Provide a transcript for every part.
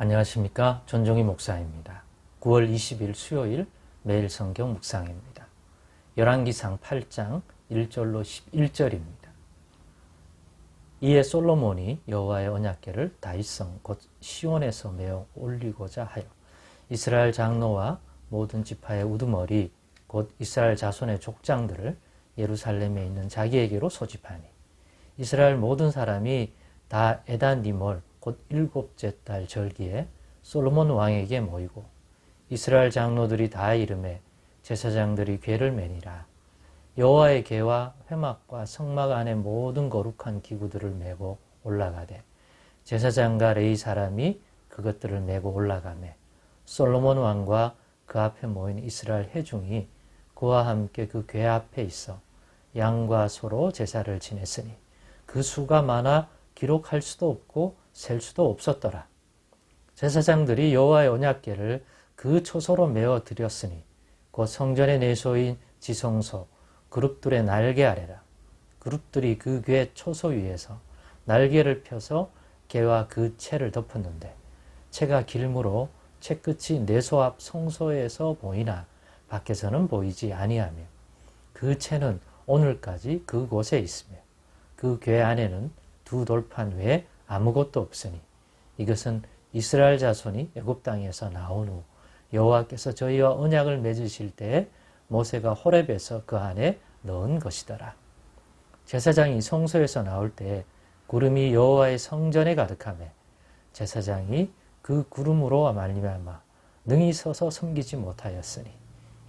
안녕하십니까. 전종희 목사입니다. 9월 20일 수요일 매일 성경 묵상입니다. 열왕기상 8장 1절로 11절입니다. 이에 솔로몬이 여호와의 언약궤를 다윗성 곧 시온에서 메어 올리고자 하여 이스라엘 장로와 모든 지파의 우두머리 곧 이스라엘 자손의 족장들을 예루살렘에 있는 자기에게로 소집하니 이스라엘 모든 사람이 다 에단니몰 곧 일곱째 달 절기에 솔로몬 왕에게 모이고 이스라엘 장로들이 다 이름에 제사장들이 궤를 매니라. 여호와의 궤와 회막과 성막 안의 모든 거룩한 기구들을 메고 올라가되 제사장과 레위 사람이 그것들을 메고 올라가매 솔로몬 왕과 그 앞에 모인 이스라엘 회중이 그와 함께 그 궤 앞에 있어 양과 소로 제사를 지냈으니 그 수가 많아 기록할 수도 없고 셀 수도 없었더라. 제사장들이 여호와의 언약궤를 그 초소로 메어 드렸으니 곧 성전의 내소인 지성소 그룹들의 날개 아래라. 그룹들이 그 궤 초소 위에서 날개를 펴서 궤와 그 채를 덮었는데 채가 길므로 채끝이 내소 앞 성소에서 보이나 밖에서는 보이지 아니하며 그 채는 오늘까지 그곳에 있으며 그 궤 안에는 두 돌판 외에 아무것도 없으니 이것은 이스라엘 자손이 애굽 땅에서 나온 후 여호와께서 저희와 언약을 맺으실 때에 모세가 호렙에서 그 안에 넣은 것이더라. 제사장이 성소에서 나올 때 구름이 여호와의 성전에 가득하매 제사장이 그 구름으로 말미암아 능히 서서 섬기지 못하였으니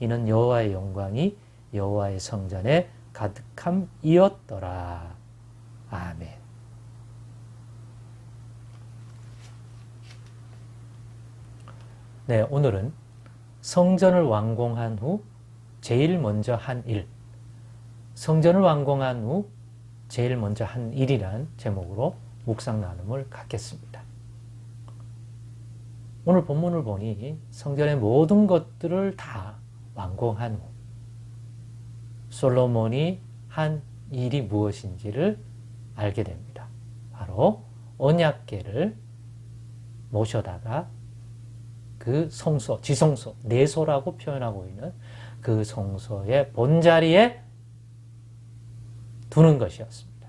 이는 여호와의 영광이 여호와의 성전에 가득함이었더라. 아멘. 네, 오늘은 성전을 완공한 후 제일 먼저 한 일, 성전을 완공한 후 제일 먼저 한 일이란 제목으로 묵상 나눔을 갖겠습니다. 오늘 본문을 보니 성전의 모든 것들을 다 완공한 후 솔로몬이 한 일이 무엇인지를 알게 됩니다. 바로 언약궤를 모셔다가 그 성소, 지성소, 내소라고 표현하고 있는 그 성소의 본자리에 두는 것이었습니다.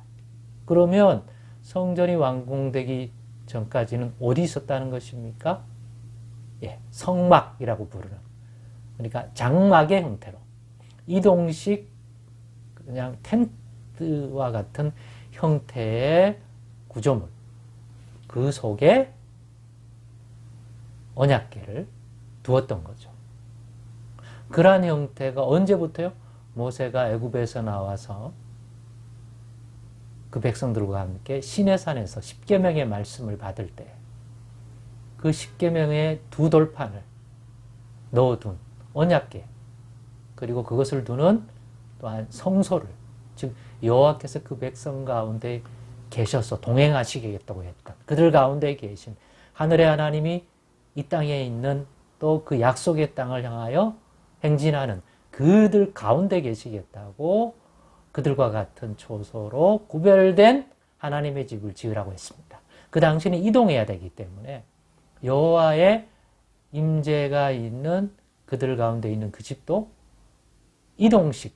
그러면 성전이 완공되기 전까지는 어디 있었다는 것입니까? 예, 성막이라고 부르는, 그러니까 장막의 형태로 이동식 그냥 텐트와 같은 형태의 구조물, 그 속에 언약궤를 두었던 거죠. 그러한 형태가 언제부터요? 모세가 애굽에서 나와서 그 백성들과 함께 시내산에서 십계명의 말씀을 받을 때 그 십계명의 두 돌판을 넣어둔 언약궤, 그리고 그것을 두는 또한 성소를, 즉 여호와께서 그 백성 가운데 계셔서 동행하시겠다고 했던 그들 가운데 계신 하늘의 하나님이 이 땅에 있는 또 그 약속의 땅을 향하여 행진하는 그들 가운데 계시겠다고 그들과 같은 초소로 구별된 하나님의 집을 지으라고 했습니다. 그 당시는 이동해야 되기 때문에 여호와의 임재가 있는 그들 가운데 있는 그 집도 이동식이었습니다.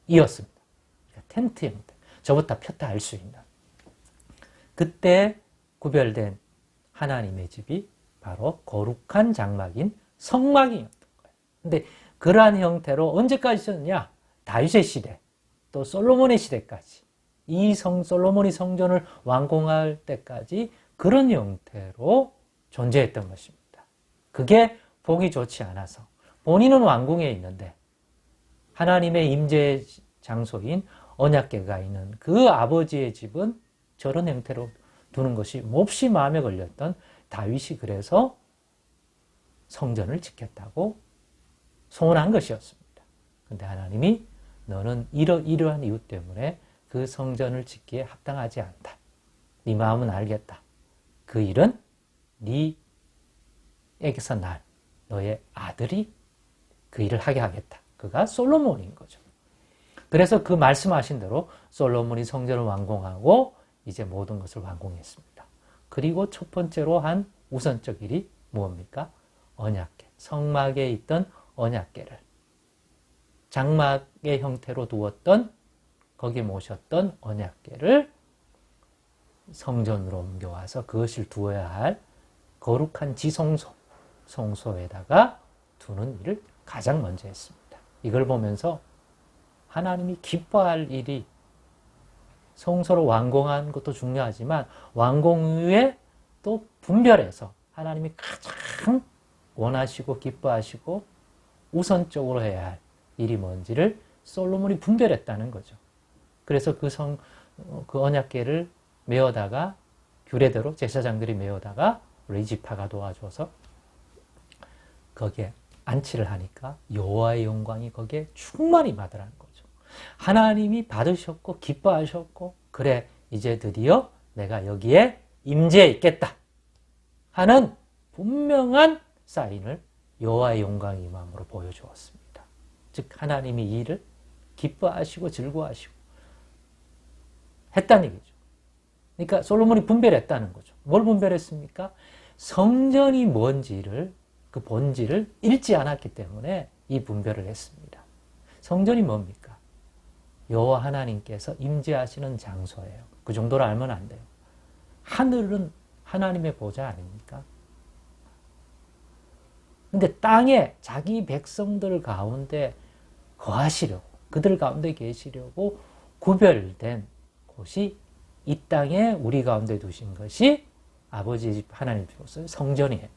그러니까 텐트 형태, 저부터 폈다 할 수 있는. 그때 구별된 하나님의 집이 바로 거룩한 장막인 성막이었던 거예요. 근데 그러한 형태로 언제까지 있었느냐? 다윗의 시대, 또 솔로몬의 시대까지. 이 솔로몬이 성전을 완공할 때까지 그런 형태로 존재했던 것입니다. 그게 보기 좋지 않아서 본인은 왕궁에 있는데 하나님의 임재 장소인 언약궤가 있는 그 아버지의 집은 저런 형태로 두는 것이 몹시 마음에 걸렸던 다윗이 그래서 성전을 지켰다고 소원한 것이었습니다. 그런데 하나님이 너는 이러한 이유 때문에 그 성전을 짓기에 합당하지 않다. 네 마음은 알겠다. 그 일은 네에게서 날 너의 아들이 그 일을 하게 하겠다. 그가 솔로몬인 거죠. 그래서 그 말씀하신 대로 솔로몬이 성전을 완공하고 이제 모든 것을 완공했습니다. 그리고 첫 번째로 한 우선적 일이 뭡니까? 언약궤. 성막에 있던 언약궤를 장막의 형태로 두었던 거기에 모셨던 언약궤를 성전으로 옮겨와서 그것을 두어야 할 거룩한 지성소, 성소에다가 두는 일을 가장 먼저 했습니다. 이걸 보면서 하나님이 기뻐할 일이 성소를 완공하는 것도 중요하지만 완공 후에 또 분별해서 하나님이 가장 원하시고 기뻐하시고 우선적으로 해야 할 일이 뭔지를 솔로몬이 분별했다는 거죠. 그래서 그 언약궤를 메어다가 규례대로 제사장들이 메어다가 레지파가 도와줘서 거기에 안치를 하니까 여호와의 영광이 거기에 충만히 임하더라는 거죠. 하나님이 받으셨고 기뻐하셨고 그래 이제 드디어 내가 여기에 임재해 있겠다 하는 분명한 사인을 여호와의 영광이 임함으로 보여주었습니다. 즉 하나님이 이 일을 기뻐하시고 즐거워하시고 했다는 얘기죠. 그러니까 솔로몬이 분별했다는 거죠. 뭘 분별했습니까? 성전이 뭔지를 그 본질을 잃지 않았기 때문에 이 분별을 했습니다. 성전이 뭡니까? 여호와 하나님께서 임재하시는 장소예요. 그 정도로 알면 안 돼요. 하늘은 하나님의 보좌 아닙니까? 근데 땅에 자기 백성들 가운데 거하시려고 그들 가운데 계시려고 구별된 곳이 이 땅에 우리 가운데 두신 것이 아버지의 집 하나님으로서의 성전이에요.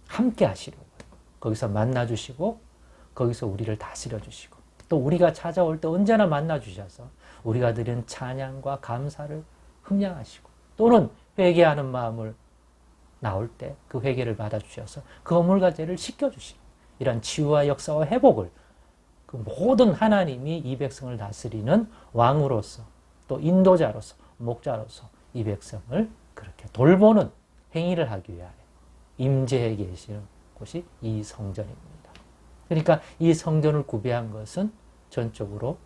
함께 하시려고 거기서 만나주시고 거기서 우리를 다스려 주시고 또 우리가 찾아올 때 언제나 만나주셔서 우리가 드린 찬양과 감사를 흠양하시고 또는 회개하는 마음을 나올 때 그 회개를 받아주셔서 그 허물과 죄를 씻겨주시고 이런 치유와 역사와 회복을 그 모든 하나님이 이 백성을 다스리는 왕으로서 또 인도자로서 목자로서 이 백성을 그렇게 돌보는 행위를 하기 위하여 임재해 계시는 곳이 이 성전입니다. 그러니까 이 성전을 구비한 것은 전적으로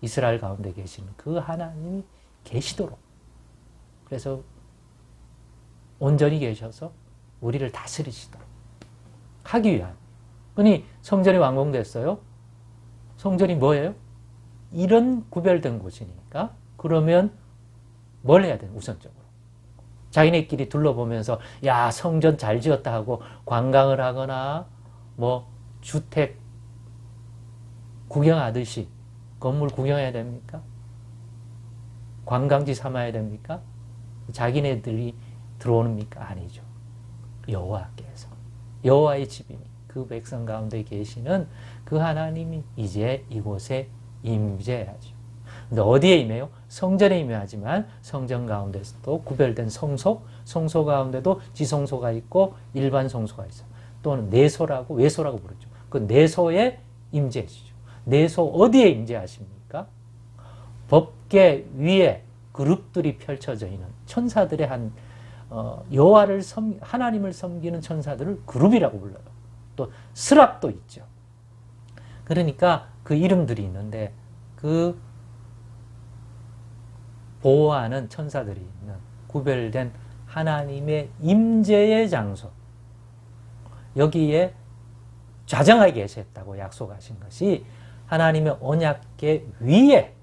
이스라엘 가운데 계시는 그 하나님이 계시도록 그래서 온전히 계셔서 우리를 다스리시도록 하기 위한 그러니 성전이 완공됐어요. 성전이 뭐예요? 이런 구별된 곳이니까 그러면 뭘 해야 돼요? 우선적으로 자기네끼리 둘러보면서 야 성전 잘 지었다 하고 관광을 하거나 뭐 주택 구경하듯이 건물 구경해야 됩니까? 관광지 삼아야 됩니까? 자기네들이 들어오니까 아니죠. 여호와께서 여호와의 집이니 그 백성 가운데 계시는 그 하나님이 이제 이곳에 임재해야죠. 근데 어디에 임해요? 성전에 임해야지만 성전 가운데서도 구별된 성소, 성소 가운데도 지성소가 있고 일반 성소가 있어요. 또는 내소라고 외소라고 부르죠. 그 내소에 임재하시죠. 내소 어디에 임재하십니까? 법궤 위에 그룹들이 펼쳐져 있는 천사들의 한 여호와를 하나님을 섬기는 천사들을 그룹이라고 불러요. 또 스랍도 있죠. 그러니까 그 이름들이 있는데 그 보호하는 천사들이 있는 구별된 하나님의 임재의 장소 여기에 좌정하게 계셨다고 약속하신 것이 하나님의 언약궤 위에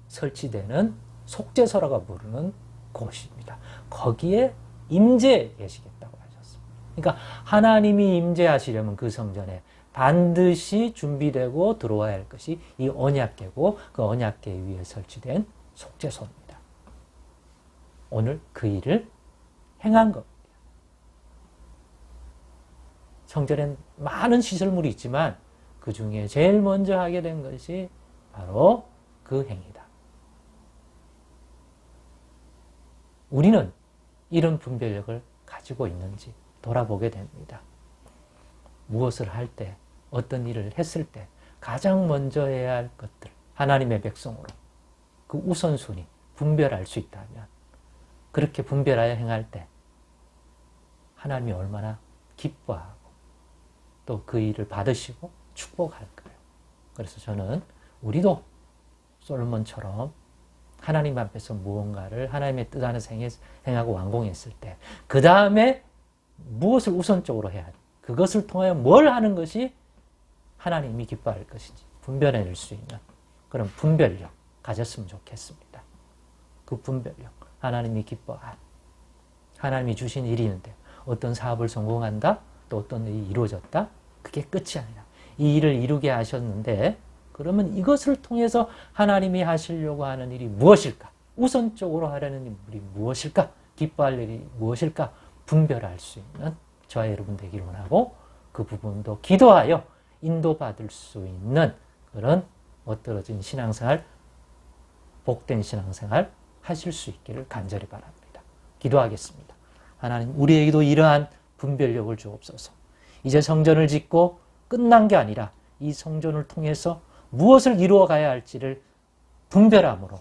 설치되는 속죄소라고 부르는 곳입니다. 거기에 임재해 계시겠다고 하셨습니다. 그러니까 하나님이 임재하시려면 그 성전에 반드시 준비되고 들어와야 할 것이 이 언약궤고 그 언약궤 위에 설치된 속죄소입니다. 오늘 그 일을 행한 겁니다. 성전엔 많은 시설물이 있지만 그 중에 제일 먼저 하게 된 것이 바로 그 행위다. 우리는 이런 분별력을 가지고 있는지 돌아보게 됩니다. 무엇을 할 때, 어떤 일을 했을 때 가장 먼저 해야 할 것들, 하나님의 백성으로 그 우선순위 분별할 수 있다면 그렇게 분별하여 행할 때 하나님이 얼마나 기뻐하고 또 그 일을 받으시고 축복할까요? 그래서 저는 우리도 솔로몬처럼 하나님 앞에서 무언가를 하나님의 뜻 안에서 행하고 완공했을 때 그 다음에 무엇을 우선적으로 해야 돼? 그것을 통하여 뭘 하는 것이 하나님이 기뻐할 것인지 분별해낼 수 있는 그런 분별력 가졌으면 좋겠습니다. 그 분별력, 하나님이 기뻐한, 하나님이 주신 일이 있는데 어떤 사업을 성공한다, 또 어떤 일이 이루어졌다, 그게 끝이 아니라 이 일을 이루게 하셨는데 그러면 이것을 통해서 하나님이 하시려고 하는 일이 무엇일까? 우선적으로 하려는 일이 무엇일까? 기뻐할 일이 무엇일까? 분별할 수 있는 저와 여러분 되기를 원하고 그 부분도 기도하여 인도받을 수 있는 그런 멋들어진 신앙생활, 복된 신앙생활 하실 수 있기를 간절히 바랍니다. 기도하겠습니다. 하나님, 우리에게도 이러한 분별력을 주옵소서. 이제 성전을 짓고 끝난 게 아니라 이 성전을 통해서 무엇을 이루어 가야 할지를 분별함으로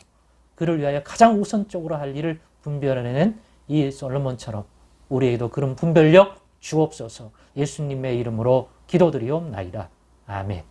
그를 위하여 가장 우선적으로 할 일을 분별해내는 이 솔로몬처럼 우리에게도 그런 분별력 주옵소서. 예수님의 이름으로 기도드리옵나이다. 아멘.